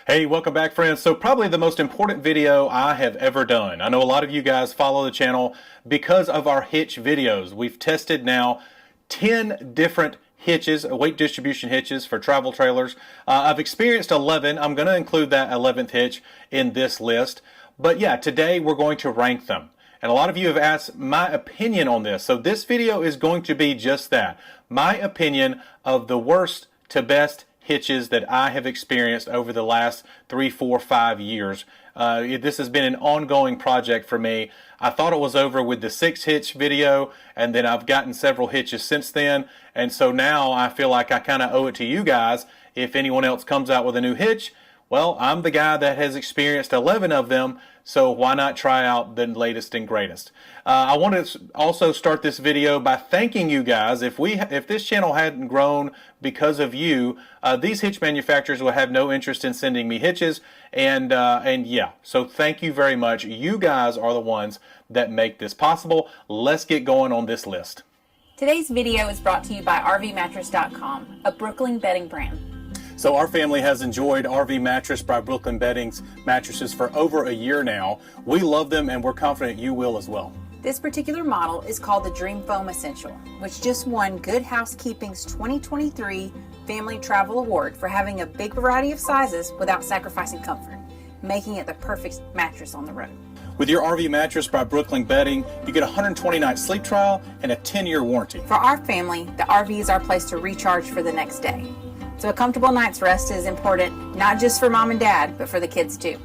Hey, welcome back, friends. So probably the most important video I have ever done. I know a lot of you guys follow the channel because of our hitch videos. We've tested now 10 different hitches, weight distribution hitches for travel trailers. I've experienced 11. I'm going to include that 11th hitch in this list. But yeah, today we're going to rank them. And a lot of you have asked my opinion on this. So this video is going to be just that. My opinion of the worst to best hitches that I have experienced over the last 3, 4, 5 years. This has been an ongoing project for me. I thought it was over with the 6 hitch video, and then I've gotten several hitches since then. And so now I feel like I kind of owe it to you guys. If anyone else comes out with a new hitch, well, I'm the guy that has experienced 11 of them, so why not try out the latest and greatest? I want to also start this video by thanking you guys. If this channel hadn't grown because of you, these hitch manufacturers would have no interest in sending me hitches, and yeah, so thank you very much. You guys are the ones that make this possible. Let's get going on this list. Today's video is brought to you by rvmattress.com, a Brooklyn bedding brand. So our family has enjoyed RV Mattress by Brooklyn Bedding's mattresses for over a year now. We love them, and we're confident you will as well. This particular model is called the Dream Foam Essential, which just won Good Housekeeping's 2023 Family Travel Award for having a big variety of sizes without sacrificing comfort, making it the perfect mattress on the road. With your RV Mattress by Brooklyn Bedding, you get a 120-night sleep trial and a 10-year warranty. For our family, the RV is our place to recharge for the next day. So a comfortable night's rest is important, not just for mom and dad, but for the kids too.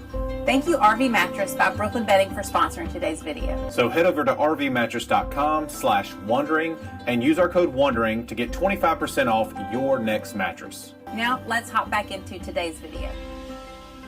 Thank you, RV Mattress by Brooklyn Bedding, for sponsoring today's video. So head over to rvmattress.com/wondering and use our code WONDERING to get 25% off your next mattress. Now let's hop back into today's video.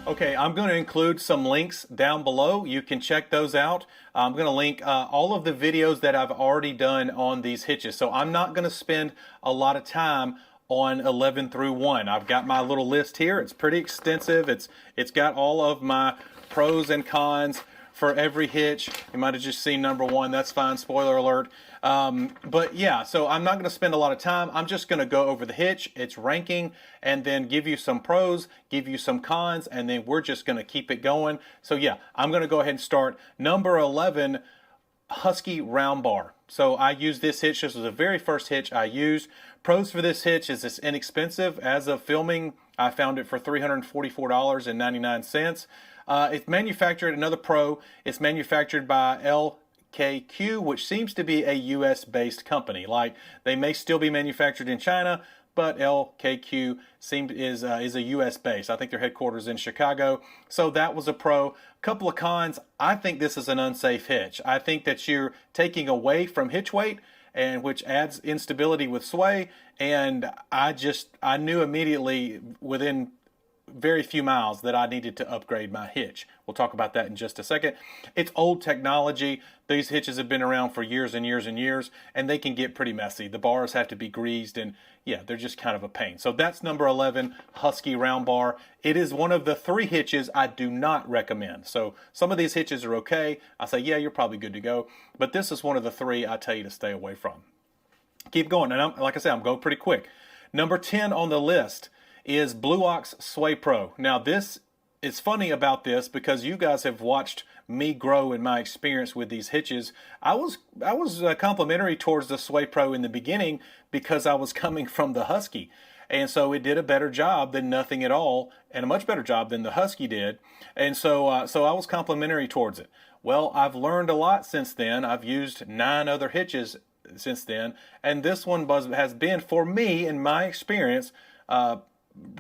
Okay, I'm going to include some links down below. You can check those out. I'm going to link all of the videos that I've already done on these hitches. So I'm not going to spend a lot of time on 11 through 1. I've got my little list here. It's pretty extensive. It's got all of my pros and cons for every hitch. You might have just seen number 1. That's fine. Spoiler alert. But yeah, so I'm not going to spend a lot of time. I'm just going to go over the hitch, its ranking, and then give you some pros, give you some cons, and then we're just going to keep it going. So yeah, I'm going to go ahead and start. Number 11, Husky Round Bar. So I used this hitch. This was the very first hitch I used. Pros for this hitch is it's inexpensive. As of filming, I found it for $344.99. It's manufactured, another pro, it's manufactured by LKQ, which seems to be a US-based company. Like, they may still be manufactured in China, but LKQ is a US base. I think their headquarters in Chicago. So that was a pro. Couple of cons. I think this is an unsafe hitch. I think that you're taking away from hitch weight, and which adds instability with sway. And I knew immediately within very few miles that I needed to upgrade my hitch. We'll talk about that in just a second. It's old technology. These hitches have been around for years and years and years, and they can get pretty messy. The bars have to be greased, and yeah, they're just kind of a pain. So that's number 11, Husky Round Bar. It is one of the 3 hitches I do not recommend. So some of these hitches are okay. I say, yeah, you're probably good to go. But this is one of the 3 I tell you to stay away from. Keep going, and like I said, I'm going pretty quick. Number 10 on the list is Blue Ox Sway Pro. Now this is funny about this because you guys have watched me grow in my experience with these hitches. I was complimentary towards the Sway Pro in the beginning because I was coming from the Husky. And so it did a better job than nothing at all, and a much better job than the Husky did. And so I was complimentary towards it. Well, I've learned a lot since then. I've used 9 other hitches since then, and this one has been, for me, in my experience,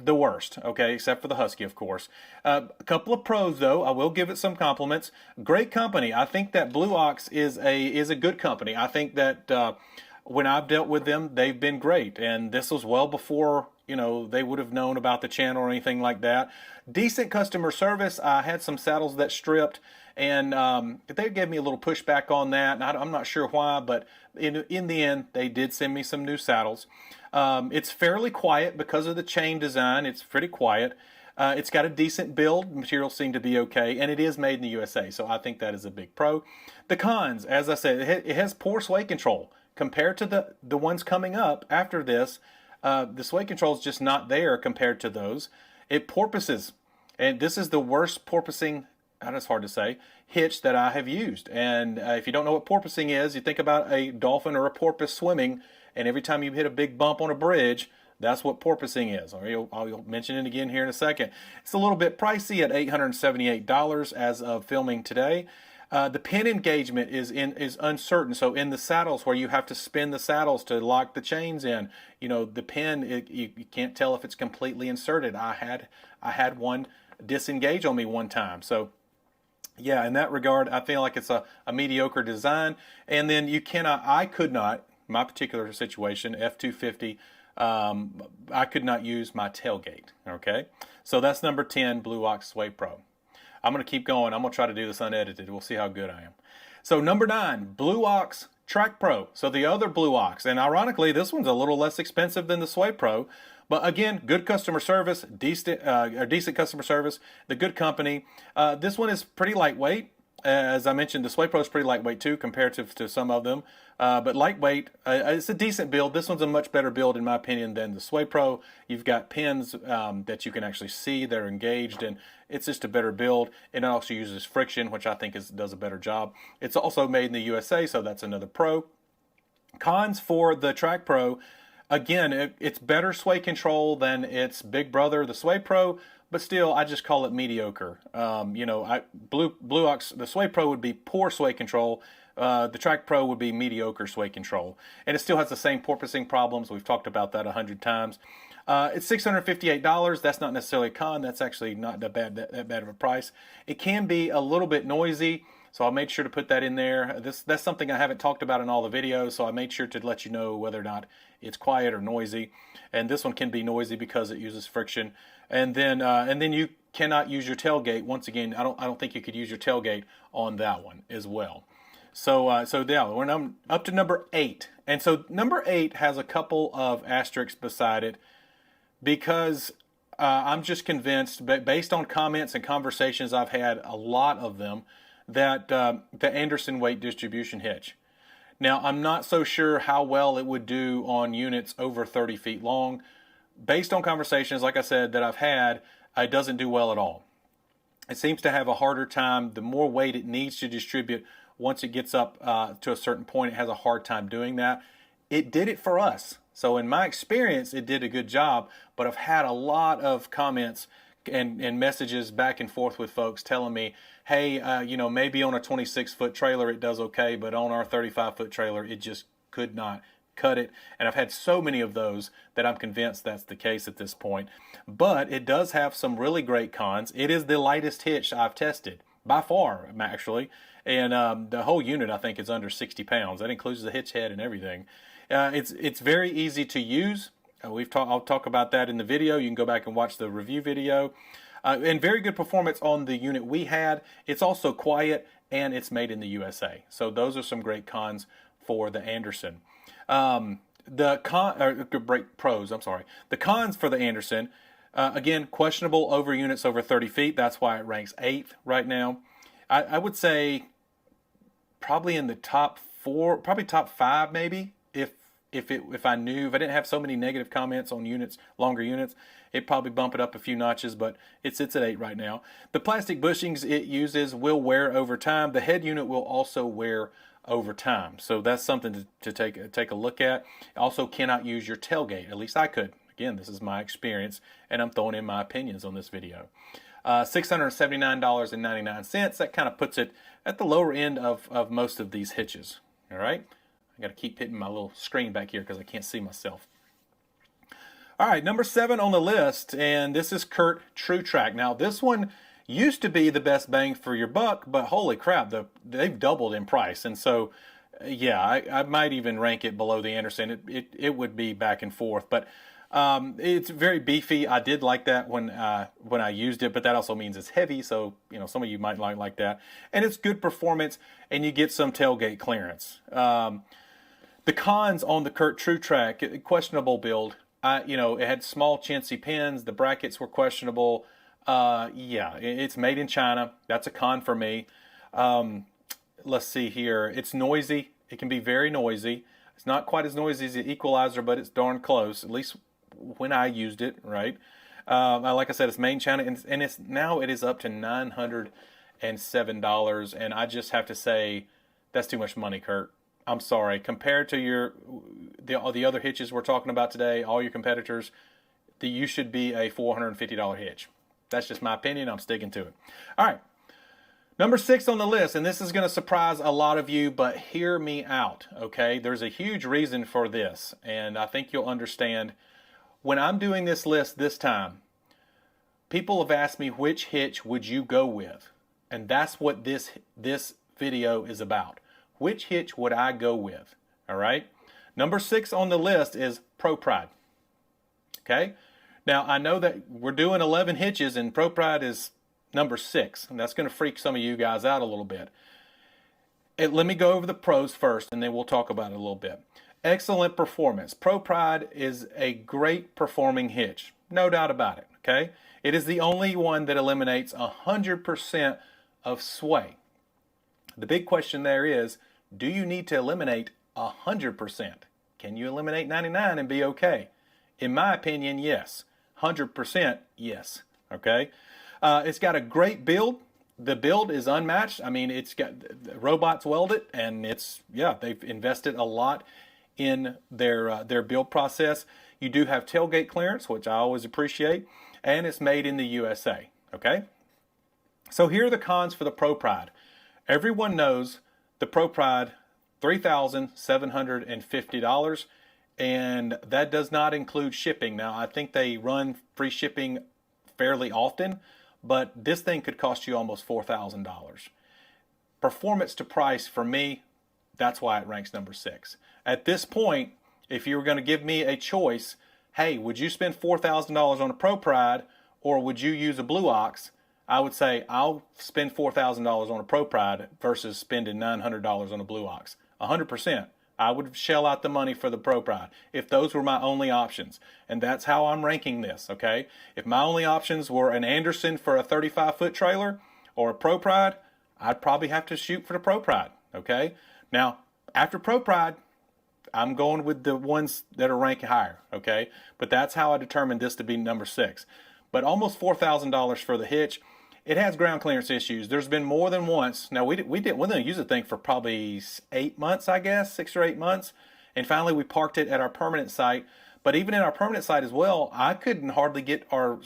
the worst, okay, except for the Husky, of course. A couple of pros, though. I will give it some compliments. Great company. I think that Blue Ox is a good company. I think that when I've dealt with them, they've been great, and this was well before, you know, they would have known about the channel or anything like that. Decent customer service. I had some saddles that stripped, and they gave me a little pushback on that. I'm not sure why, but in the end, they did send me some new saddles. It's fairly quiet because of the chain design. It's pretty quiet. It's got a decent build. Materials seem to be okay, and it is made in the USA, so I think that is a big pro. The cons, as I said, it has poor sway control. Compared to the ones coming up after this, the sway control is just not there compared to those. It porpoises. And this is the worst porpoising, that's hard to say, hitch that I have used. And if you don't know what porpoising is, you think about a dolphin or a porpoise swimming, and every time you hit a big bump on a bridge, that's what porpoising is. I'll mention it again here in a second. It's a little bit pricey at $878 as of filming today. The pin engagement is uncertain. So in the saddles where you have to spin the saddles to lock the chains in, the pin, you can't tell if it's completely inserted. I had one disengage on me one time. So yeah, in that regard, I feel like it's a mediocre design. And then I could not, my particular situation, F250, I could not use my tailgate, okay? So that's number 10, Blue Ox Sway Pro. I'm going to keep going. I'm going to try to do this unedited. We'll see how good I am. So number 9, Blue Ox Track Pro. So the other Blue Ox, and ironically, this one's a little less expensive than the Sway Pro, but again, good customer service, decent customer service, the good company. This one is pretty lightweight. As I mentioned, the Sway Pro is pretty lightweight too, comparative to some of them. But lightweight, it's a decent build. This one's a much better build, in my opinion, than the Sway Pro. You've got pins that you can actually see. They're engaged, and it's just a better build. And it also uses friction, which I think does a better job. It's also made in the USA, so that's another pro. Cons for the Track Pro, again, it's better sway control than its big brother, the Sway Pro. But still, I just call it mediocre. Blue Ox, the Sway Pro would be poor sway control. The Track Pro would be mediocre sway control. And it still has the same porpoising problems. We've talked about that 100 times. It's $658. That's not necessarily a con. That's actually not that bad of a price. It can be a little bit noisy, so I made sure to put that in there. That's something I haven't talked about in all the videos, so I made sure to let you know whether or not it's quiet or noisy. And this one can be noisy because it uses friction. And then you cannot use your tailgate. Once again, I don't think you could use your tailgate on that one as well. So yeah, we're up to number 8. And so number 8 has a couple of asterisks beside it because I'm just convinced, based on comments and conversations I've had, a lot of them, that the Anderson weight distribution hitch. Now, I'm not so sure how well it would do on units over 30 feet long. Based on conversations, like I said, that I've had, it doesn't do well at all. It seems to have a harder time. The more weight it needs to distribute, once it gets up to a certain point, it has a hard time doing that. It did it for us. So in my experience, it did a good job, but I've had a lot of comments and messages back and forth with folks telling me, hey, maybe on a 26-foot trailer it does okay, but on our 35-foot trailer it just could not cut it. And I've had so many of those that I'm convinced that's the case at this point. But it does have some really great cons. It is the lightest hitch I've tested, by far, actually. And the whole unit, I think, is under 60 pounds. That includes the hitch head and everything. It's very easy to use. I'll talk about that in the video. You can go back and watch the review video. And very good performance on the unit we had. It's also quiet, and it's made in the USA. So those are some great cons for the Anderson. The cons for the Anderson, again, questionable over units over 30 feet. That's why it ranks 8th right now. I would say probably in the top 4, probably top 5 maybe. If I didn't have so many negative comments on longer units, it'd probably bump it up a few notches, but it sits at 8 right now. The plastic bushings it uses will wear over time. The head unit will also wear over time. So that's something to take a look at. Also cannot use your tailgate. At least I could. Again, this is my experience, and I'm throwing in my opinions on this video. $679.99. That kind of puts it at the lower end of most of these hitches. All right? I got to keep hitting my little screen back here because I can't see myself. All right, number 7 on the list, and this is Curt True Track. Now, this one used to be the best bang for your buck, but holy crap, they've doubled in price. And so, yeah, I might even rank it below the Anderson. It would be back and forth, but it's very beefy. I did like that when I used it, but that also means it's heavy, so some of you might like that. And it's good performance, and you get some tailgate clearance. The cons on the Curt True Track, questionable build. It had small chintzy pins. The brackets were questionable. Yeah, it's made in China. That's a con for me. Let's see here. It's noisy. It can be very noisy. It's not quite as noisy as the Equalizer, but it's darn close, at least when I used it, right? Like I said, it's made in China, and it's now it is up to $907, and I just have to say that's too much money, Kurt. I'm sorry. Compared to the other hitches we're talking about today, all your competitors, you should be a $450 hitch. That's just my opinion. I'm sticking to it. All right. Number 6 on the list, and this is going to surprise a lot of you, but hear me out, okay? There's a huge reason for this, and I think you'll understand. When I'm doing this list this time, people have asked me which hitch would you go with, and that's what this video is about. Which hitch would I go with? All right. Number 6 on the list is Pro Pride. Okay. Now I know that we're doing 11 hitches and Pro Pride is number 6, and that's going to freak some of you guys out a little bit. Let me go over the pros first, and then we'll talk about it a little bit. Excellent performance. Pro Pride is a great performing hitch, no doubt about it. Okay. It is the only one that eliminates 100% of sway. The big question there is, do you need to eliminate 100%? Can you eliminate 99 and be okay? In my opinion, yes. 100%, yes. Okay. It's got a great build. The build is unmatched. I mean, it's got robots weld it, and they've invested a lot in their build process. You do have tailgate clearance, which I always appreciate, and it's made in the USA. Okay. So here are the cons for the Pro Pride. Everyone knows the Pro Pride, $3,750, and that does not include shipping. Now, I think they run free shipping fairly often, but this thing could cost you almost $4,000. Performance to price, for me, that's why it ranks number 6. At this point, if you were going to give me a choice, hey, would you spend $4,000 on a Pro Pride, or would you use a Blue Ox? I would say I'll spend $4,000 on a Pro Pride versus spending $900 on a Blue Ox. 100%. I would shell out the money for the Pro Pride if those were my only options. And that's how I'm ranking this, okay? If my only options were an Anderson for a 35-foot trailer or a Pro Pride, I'd probably have to shoot for the Pro Pride, okay? Now, after Pro Pride, I'm going with the ones that are ranked higher, okay? But that's how I determined this to be number 6. But almost $4,000 for the hitch. It has ground clearance issues. There's been more than once. Now, we didn't use the thing for probably 8 months, I guess, 6 or 8 months. And finally, we parked it at our permanent site. But even in our permanent site as well, I couldn't hardly get our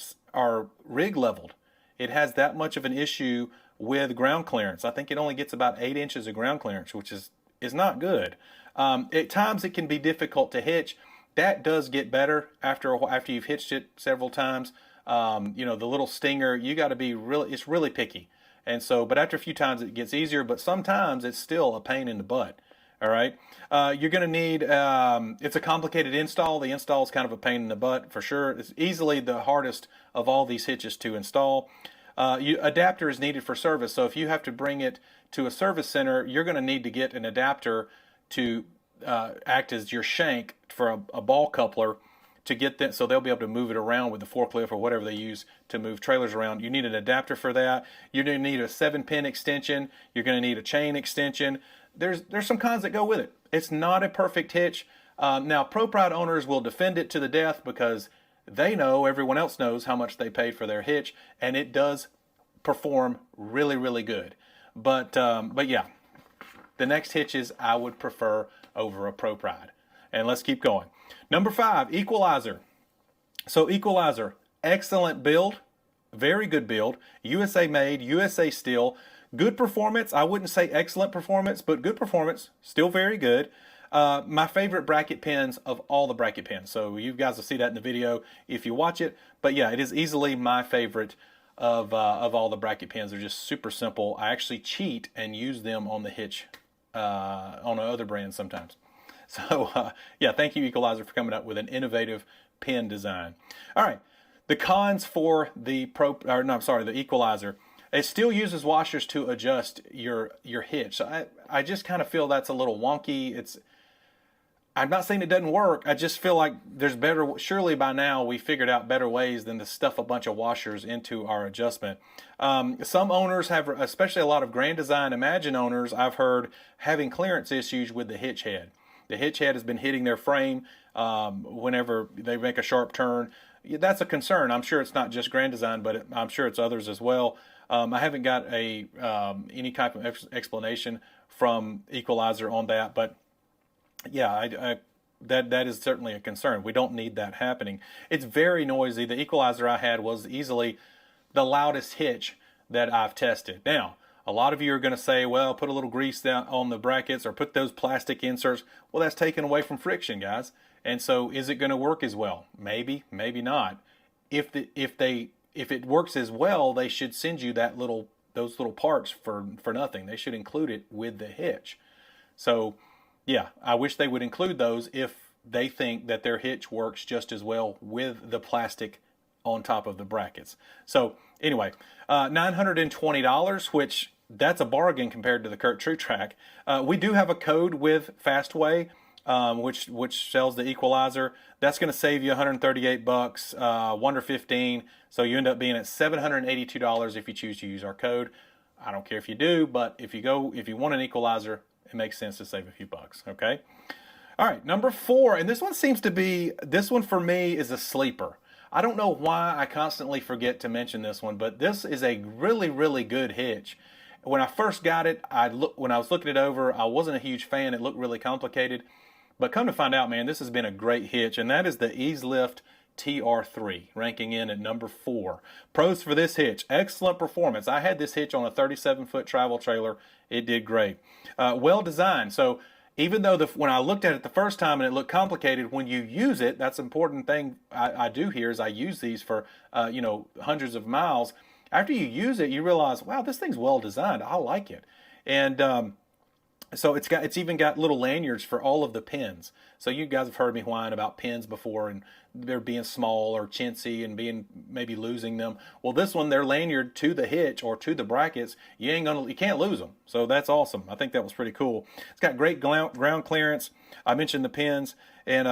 rig leveled. It has that much of an issue with ground clearance. I think it only gets about 8 inches of ground clearance, which is not good. At times, it can be difficult to hitch. That does get better after you've hitched it several times. The little stinger, you got to be it's really picky. And so, but after a few times it gets easier, but sometimes it's still a pain in the butt. All right. You're going to need, it's a complicated install. The install is kind of a pain in the butt for sure. It's easily the hardest of all these hitches to install. Adapter is needed for service. So if you have to bring it to a service center, you're going to need to get an adapter to act as your shank for a ball coupler to get that, so they'll be able to move it around with the forklift or whatever they use to move trailers around. You need an adapter for that. You're going to need a 7-pin extension. You're going to need a chain extension. There's some cons that go with it. It's not a perfect hitch. Now, Pro Pride owners will defend it to the death because they know, everyone else knows how much they paid for their hitch, and it does perform really, really good. But yeah, the next hitches I would prefer over a Pro Pride. And let's keep going. Number 5, Equalizer. So Equalizer, excellent build, very good build, USA made, USA steel, good performance. I wouldn't say excellent performance, but good performance, still very good. My favorite bracket pins of all the bracket pins. So you guys will see that in the video if you watch it. But yeah, it is easily my favorite of all the bracket pins. They're just super simple. I actually cheat and use them on the hitch on other brands sometimes. So, yeah, thank you, Equalizer, for coming up with an innovative pin design. All right, the cons for the Equalizer. It still uses washers to adjust your hitch. So I just kind of feel that's a little wonky. I'm not saying it doesn't work. I just feel like there's better. Surely by now we figured out better ways than to stuff a bunch of washers into our adjustment. Some owners have, especially a lot of Grand Design Imagine owners, I've heard having clearance issues with the hitch head. The hitch head has been hitting their frame whenever they make a sharp turn. that's a concern. I'm sure it's not just Grand Design, but I'm sure it's others as well. I haven't got any type of explanation from Equalizer on that, but yeah, that is certainly a concern. We don't need that happening. It's very noisy. The Equalizer I had was easily the loudest hitch that I've tested. Now, a lot of you are going to say, well, put a little grease down on the brackets or put those plastic inserts. Well, that's taken away from friction, guys. And so is it going to work as well? Maybe, maybe not. If it works as well, they should send you those little parts for nothing. They should include it with the hitch. So yeah, I wish they would include those if they think that their hitch works just as well with the plastic on top of the brackets. So anyway, $920, which that's a bargain compared to the Kurt True Track. We do have a code with Fastway, which sells the Equalizer. That's going to save you $138, Wonder 15. So you end up being at $782 if you choose to use our code. I don't care if you do, but if you want an Equalizer, it makes sense to save a few bucks. Okay. All right, number 4, and this one for me is a sleeper. I don't know why I constantly forget to mention this one, but this is a really, really good hitch. When I first got it, when I was looking it over, I wasn't a huge fan. It looked really complicated. But come to find out, man, this has been a great hitch, and that is the Lift TR3, ranking in at number 4. Pros for this hitch: excellent performance. I had this hitch on a 37-foot travel trailer. It did great. Well designed. So even though when I looked at it the first time and it looked complicated, when you use it, that's an important thing I do here is I use these for hundreds of miles. After you use it, you realize, wow, this thing's well designed. I like it. And so it's even got little lanyards for all of the pins. So you guys have heard me whine about pins before and they're being small or chintzy and maybe losing them. Well, this one, they're lanyard to the hitch or to the brackets. You can't lose them. So that's awesome. I think that was pretty cool. It's got great ground clearance. I mentioned the pins, and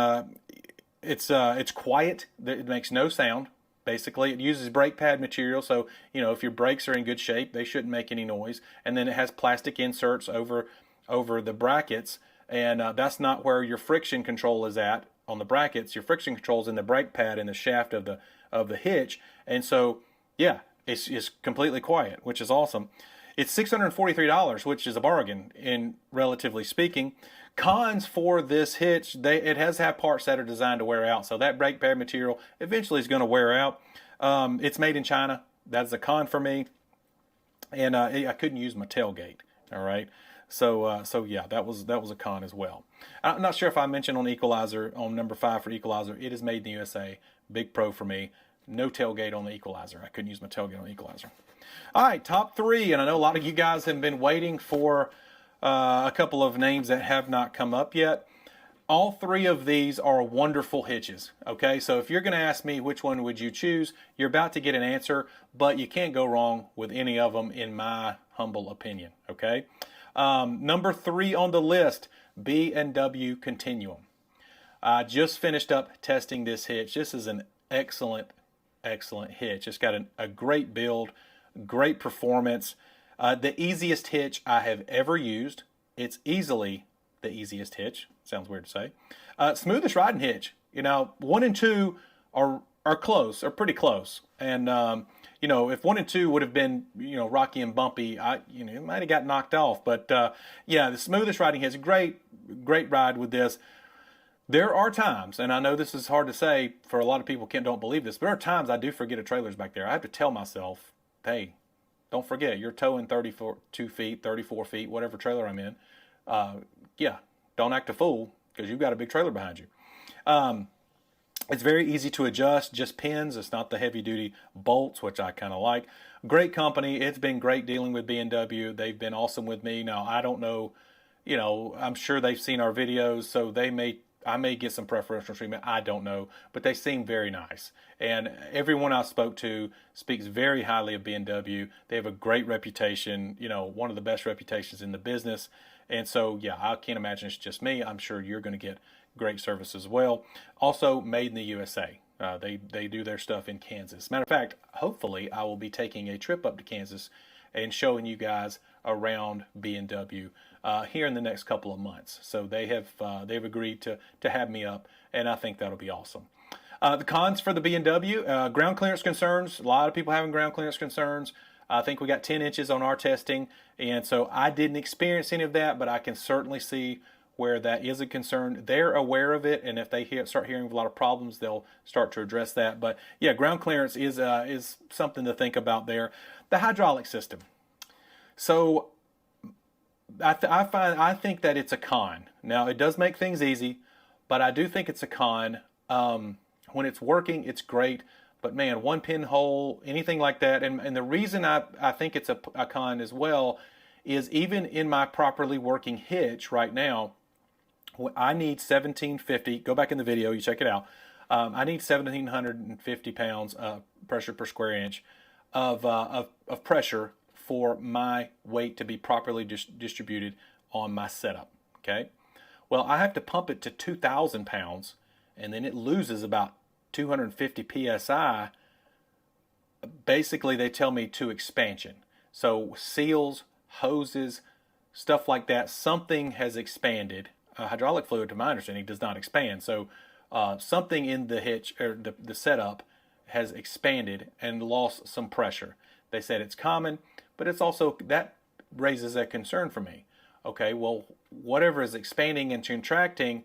it's quiet. It makes no sound. Basically, it uses brake pad material, so if your brakes are in good shape, they shouldn't make any noise. And then it has plastic inserts over the brackets, and that's not where your friction control is at on the brackets. Your friction control is in the brake pad in the shaft of the hitch, and so yeah, it's completely quiet, which is awesome. It's $643, which is a bargain in relatively speaking. Cons for this hitch: it has had parts that are designed to wear out, so that brake pad material eventually is going to wear out. It's made in China. That's a con for me, and I couldn't use my tailgate. All right. So yeah, that was a con as well. I'm not sure if I mentioned on Equalizer, on number 5 for Equalizer, it is made in the USA. Big pro for me. No tailgate on the Equalizer. I couldn't use my tailgate on the Equalizer. All right, top 3, and I know a lot of you guys have been waiting for a couple of names that have not come up yet. All 3 of these are wonderful hitches. Okay, so if you're going to ask me which one would you choose, you're about to get an answer, but you can't go wrong with any of them in my humble opinion. Okay. Number 3 on the list, BMW Continuum. I just finished up testing this hitch. This is an excellent hitch. It's got a great build, great performance. The easiest hitch I have ever used. It's easily the easiest hitch. Sounds weird to say. Smoothest riding hitch. 1 and 2 are close, are pretty close. And if 1 and 2 would have been, rocky and bumpy, it might have got knocked off. But yeah, the smoothest riding hitch. Great ride with this. There are times, and I know this is hard to say for a lot of people don't believe this, but there are times I do forget a trailer's back there. I have to tell myself, hey, don't forget, you're towing 32 feet, 34 feet, whatever trailer I'm in. Yeah, don't act a fool because you've got a big trailer behind you. It's very easy to adjust, just pins. It's not the heavy-duty bolts, which I kind of like. Great company. It's been great dealing with BMW. They've been awesome with me. Now, I don't know, I'm sure they've seen our videos, so I may get some preferential treatment. I don't know, but they seem very nice. And everyone I spoke to speaks very highly of BMW. They have a great reputation, one of the best reputations in the business. And so, yeah, I can't imagine it's just me. I'm sure you're going to get great service as well. Also, made in the USA. They do their stuff in Kansas. Matter of fact, hopefully I will be taking a trip up to Kansas and showing you guys around BMW here in the next couple of months. So they've agreed to have me up, and I think that'll be awesome. The cons for the BMW, ground clearance concerns. A lot of people having ground clearance concerns. I think we got 10 inches on our testing, and so I didn't experience any of that, but I can certainly see where that is a concern. They're aware of it, and if they start hearing of a lot of problems, they'll start to address that. But yeah, ground clearance is something to think about there. The hydraulic system. So I think that it's a con. Now, it does make things easy, but I do think it's a con. When it's working, it's great. But man, one pinhole, anything like that. And the reason I think it's a con as well is even in my properly working hitch right now, I need 1750. Go back in the video, you check it out. I need 1,750 pounds pressure per square inch of pressure for my weight to be properly distributed on my setup. Okay. Well, I have to pump it to 2,000 pounds, and then it loses about 250 psi. Basically, they tell me to expansion. So seals, hoses, stuff like that, something has expanded. Hydraulic fluid, to my understanding, does not expand. So something in the hitch or the setup has expanded and lost some pressure. They said it's common, but it's also, that raises a concern for me. Okay, well, whatever is expanding and contracting,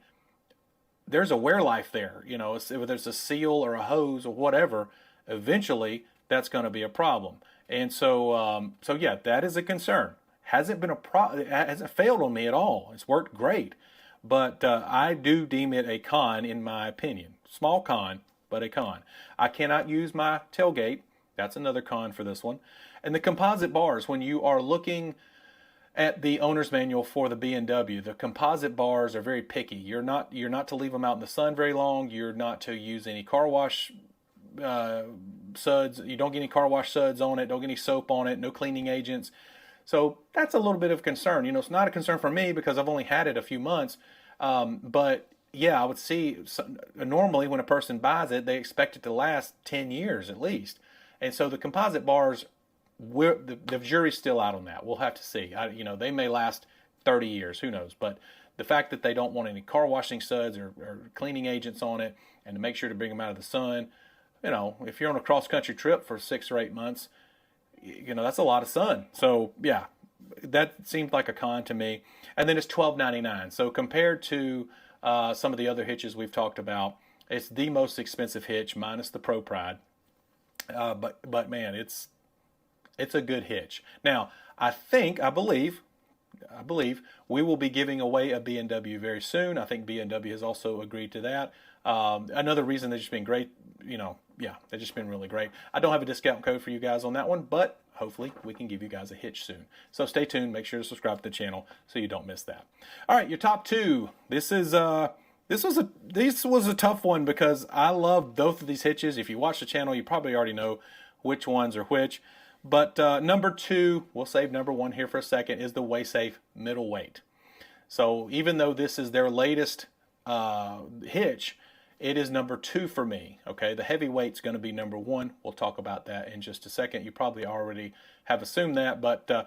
there's a wear life there. You know, if there's a seal or a hose or whatever, eventually that's going to be a problem. And so, yeah, that is a concern. Hasn't been it hasn't failed on me at all. It's worked great, but I do deem it a con in my opinion. Small con, but a con. I cannot use my tailgate. That's another con for this one. And the composite bars, when you are looking at the owner's manual for the BMW, the composite bars are very picky. You're not to leave them out in the sun very long. You're not to use any car wash suds. You don't get any car wash suds on it. Don't get any soap on it. No cleaning agents. So that's a little bit of concern. You know, it's not a concern for me because I've only had it a few months. But yeah, I would see normally when a person buys it, they expect it to last 10 years at least. And so the composite bars, the jury's still out on that. We'll have to see. You know, they may last 30 years. Who knows? But the fact that they don't want any car washing suds or cleaning agents on it, and to make sure to bring them out of the sun. You know, if you're on a cross-country trip for 6 or 8 months, you know, that's a lot of sun. So, yeah, that seemed like a con to me. And then it's $12.99. So compared to some of the other hitches we've talked about, it's the most expensive hitch minus the Pro Pride. But man, it's a good hitch. Now, I believe we will be giving away a BMW very soon. I think BMW has also agreed to that. Another reason they've just been great, you know, yeah, they've just been really great. I don't have a discount code for you guys on that one, but hopefully we can give you guys a hitch soon. So stay tuned. Make sure to subscribe to the channel so you don't miss that. All right, your top two. This was a tough one because I love both of these hitches. If you watch the channel, you probably already know which ones are which. But number two, we'll save number one here for a second, is the WaySafe Middleweight. So even though this is their latest hitch, it is number two for me. Okay, the Heavyweight's going to be number one. We'll talk about that in just a second. You probably already have assumed that, but the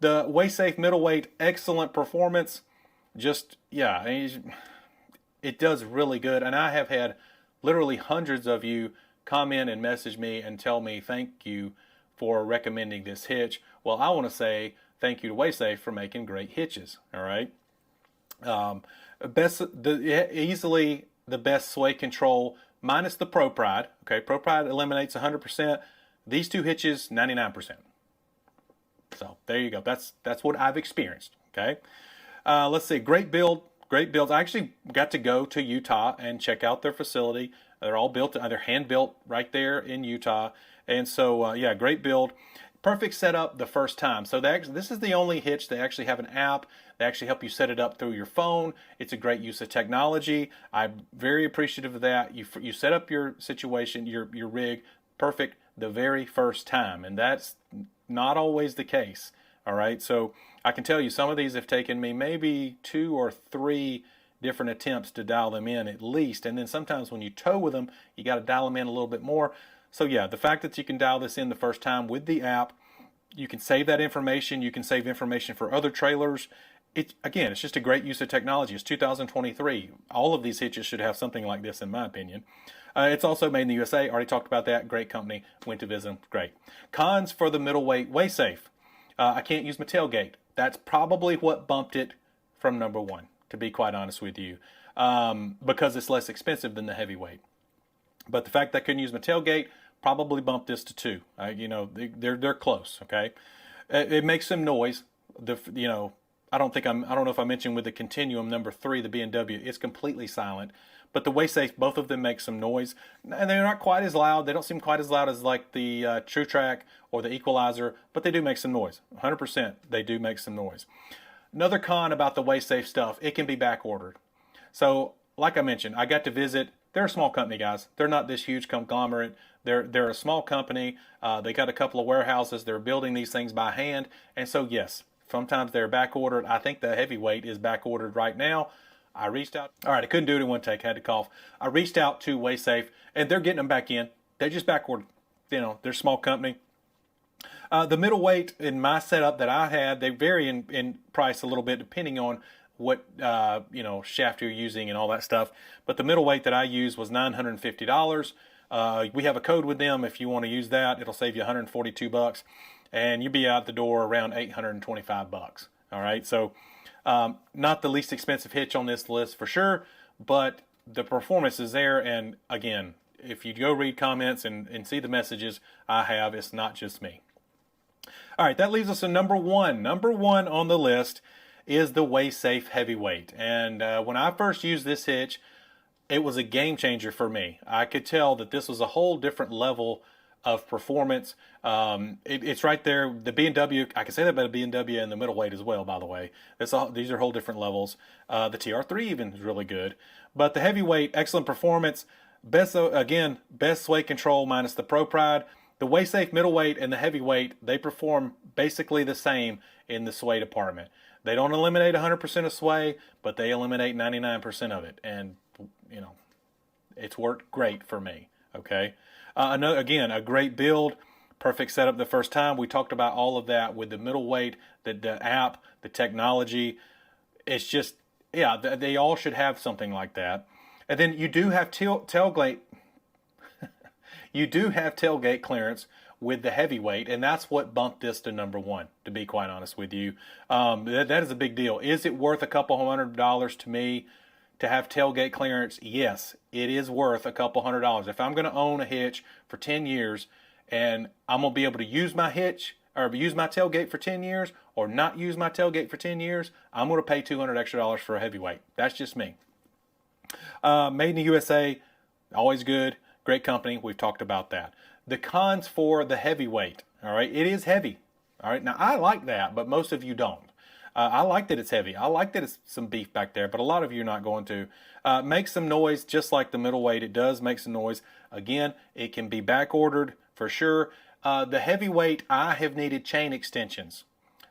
WaySafe Middleweight, excellent performance. Just, yeah, it does really good. And I have had literally hundreds of you comment and message me and tell me thank you for recommending this hitch. Well, I want to say thank you to WaySafe for making great hitches. All right, easily the best sway control minus the Pro Pride. Okay, Pro Pride eliminates 100%. These two hitches, 99%. So there you go. That's what I've experienced. Okay, let's see. Great build. Great builds. I actually got to go to Utah and check out their facility. They're all built, they're hand built right there in Utah. And so, yeah, great build. Perfect setup the first time. So this is the only hitch. They actually have an app. They actually help you set it up through your phone. It's a great use of technology. I'm very appreciative of that. You set up your situation, your rig, perfect the very first time. And that's not always the case. All right, so I can tell you some of these have taken me maybe 2 or 3 different attempts to dial them in at least. And then sometimes when you tow with them, you got to dial them in a little bit more. So yeah, the fact that you can dial this in the first time with the app, you can save that information. You can save information for other trailers. again, it's just a great use of technology. It's 2023. All of these hitches should have something like this, in my opinion. It's also made in the USA. Already talked about that. Great company. Went to visit them. Great. Cons for the middleweight WaySafe. I can't use my tailgate. That's probably what bumped it from number one, to be quite honest with you, because it's less expensive than the heavyweight. But the fact that I couldn't use my tailgate probably bumped this to two. You know, they're close. Okay, it makes some noise. I don't know if I mentioned with the Continuum number 3, the BMW, it's completely silent. But the WaySafe, both of them make some noise, and they're not quite as loud. They don't seem quite as loud as like the True Track or the Equalizer, but they do make some noise. 100%, they do make some noise. Another con about the WaySafe stuff, it can be back ordered. So, like I mentioned, I got to visit. They're a small company, guys. They're not this huge conglomerate. They're a small company. They got a couple of warehouses. They're building these things by hand, and so yes, sometimes they're back ordered. I think the heavyweight is back ordered right now. I reached out. All right, I couldn't do it in one take. I had to cough. I reached out to WaySafe, and they're getting them back in. They're just back ordered. You know, they're a small company. The middleweight in my setup that I had, they vary in price a little bit depending on what shaft you're using and all that stuff. But the middleweight that I used was $950. We have a code with them. If you want to use that, it'll save you $142, and you'll be out the door around $825. All right, so not the least expensive hitch on this list for sure, but the performance is there. And again, if you go read comments and see the messages I have, it's not just me. All right, that leaves us at number one. Number one on the list is the WaySafe Heavyweight. And when I first used this hitch, it was a game changer for me. I could tell that this was a whole different level of performance. It's right there. The BMW, I can say that about a BMW and the middleweight as well, by the way. These are whole different levels. The TR3 even is really good. But the heavyweight, excellent performance. Best sway control minus the Pro Pride. The WaySafe middleweight and the heavyweight, they perform basically the same in the sway department. They don't eliminate 100% of sway, but they eliminate 99% of it. And, you know, it's worked great for me, okay? Again, a great build, perfect setup the first time. We talked about all of that with the middleweight, the app, the technology. It's just, yeah, they all should have something like that. And then you do have tailgate. You do have tailgate clearance with the heavyweight, and that's what bumped this to number one, to be quite honest with you. That is a big deal. Is it worth a couple $100 to me to have tailgate clearance? Yes, it is worth a couple $100. If I'm going to own a hitch for 10 years and I'm going to be able to use my hitch or use my tailgate for 10 years or not use my tailgate for 10 years, I'm going to pay $200 extra for a heavyweight. That's just me. Made in the USA, always good. Great company. We've talked about that. The cons for the heavyweight. All right, it is heavy. All right, now I like that, but most of you don't. I like that it's heavy. I like that it's some beef back there, but a lot of you are not going to. Make some noise, just like the middleweight. It does make some noise. Again, it can be back ordered for sure. The heavyweight, I have needed chain extensions.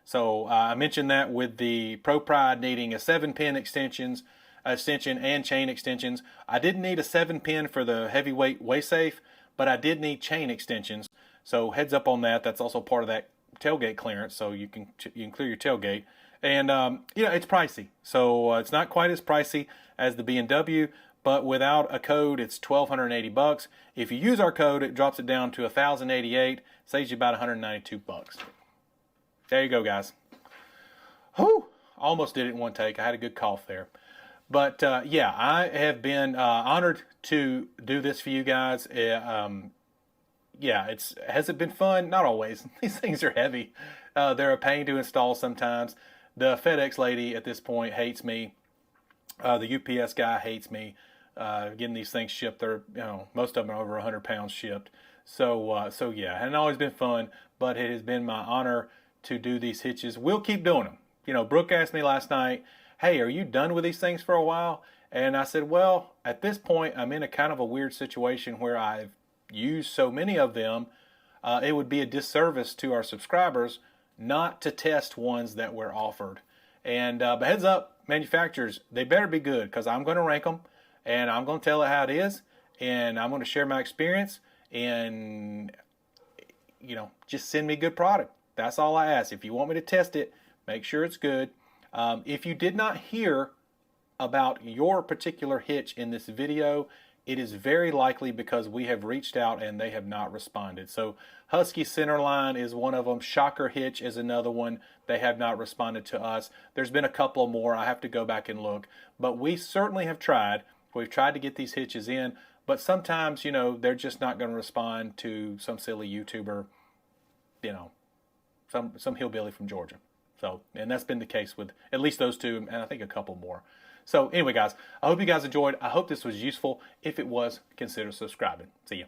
So I mentioned that with the Pro Pride needing a 7-pin extension and chain extensions. I didn't need a 7-pin for the heavyweight WaySafe, but I did need chain extensions. So heads up on that. That's also part of that tailgate clearance, so you can clear your tailgate. And it's pricey. So it's not quite as pricey as the BMW, but without a code, it's $1,280. If you use our code, it drops it down to $1,088. Saves you about $192. There you go, guys. Whew! Almost did it in one take. I had a good cough there. But yeah, I have been honored to do this for you guys. Has it been fun? Not always. These things are heavy. They're a pain to install sometimes. The FedEx lady at this point hates me. The UPS guy hates me. Getting these things shipped, they're most of them are over 100 pounds shipped. So yeah, it hasn't always been fun, but it has been my honor to do these hitches. We'll keep doing them. Brooke asked me last night, hey, are you done with these things for a while? And I said, well, at this point, I'm in a kind of a weird situation where I've used so many of them, it would be a disservice to our subscribers not to test ones that were offered. And but heads up, manufacturers, they better be good, because I'm going to rank them, and I'm going to tell it how it is, and I'm going to share my experience, and just send me good product. That's all I ask. If you want me to test it, make sure it's good. If you did not hear about your particular hitch in this video, it is very likely because we have reached out and they have not responded. So Husky Centerline is one of them. Shocker Hitch is another one. They have not responded to us. There's been a couple more. I have to go back and look. But we certainly have tried. We've tried to get these hitches in. But sometimes, you know, they're just not going to respond to some silly YouTuber, you know, some hillbilly from Georgia. So, and that's been the case with at least those two, and I think a couple more. So anyway, guys, I hope you guys enjoyed. I hope this was useful. If it was, consider subscribing. See ya.